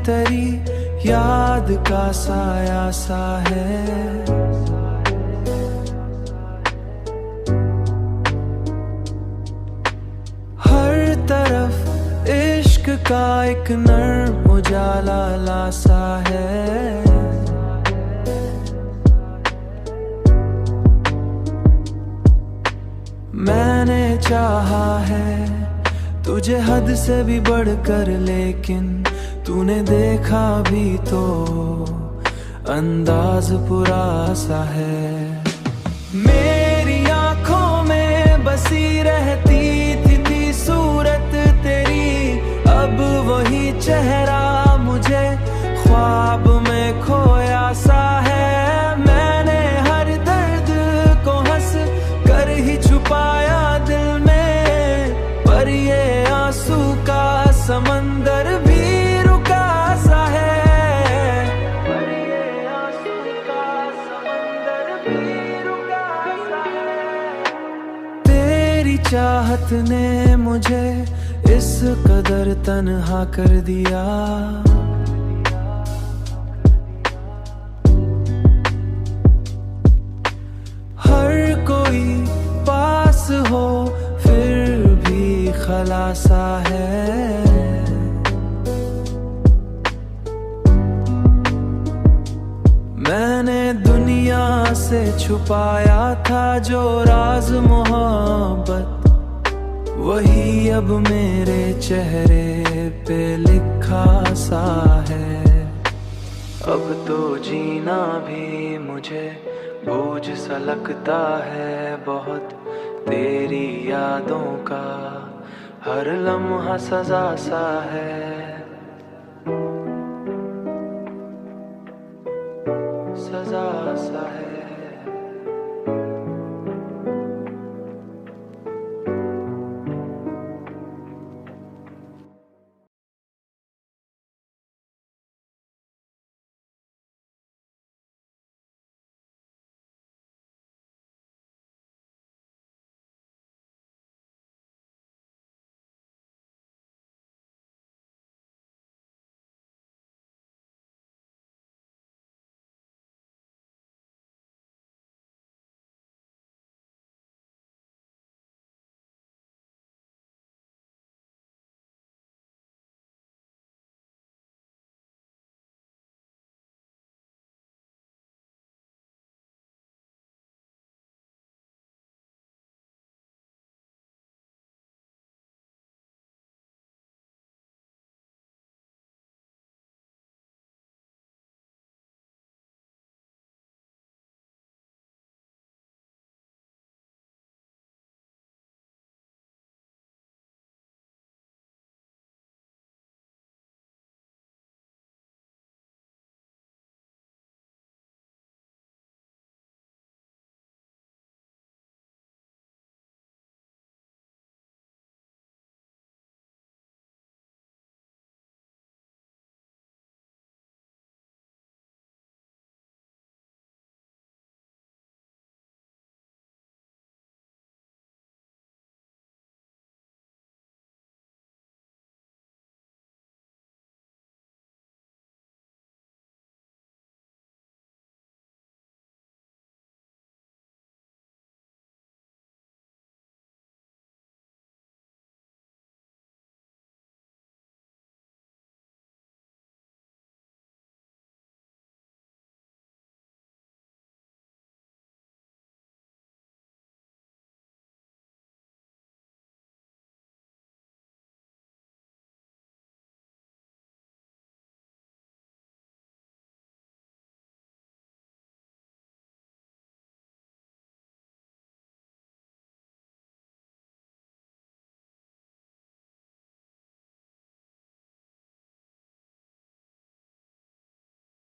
तेरी याद का साया सा है। हर तरफ इश्क का एक नर्म उजाला ला सा है। मैंने चाहा है तुझे हद से भी बढ़कर, लेकिन तूने देखा भी तो अंदाज पूरा सा है। मेरी आंखों में बसी रहती थी सूरत तेरी, अब वही चेहरा मुझे ख्वाब में खोया सा है। मैंने हर दर्द को हंस कर ही छुपाया दिल में, पर ये आंसू का समंदर भी रुका सा है। पर ये आंसू का समंदर भी रुका सा है। तेरी चाहत ने मुझे इस कदर तन्हा कर दिया, हर कोई पास हो फिर भी खलासा है। मैंने दुनिया से छुपाया था जो राज मोहब्बत, वही अब मेरे चेहरे पे लिखा सा है। अब तो जीना भी मुझे बोझ सा लगता है बहुत, तेरी यादों का हर लम्हा सजा सा है।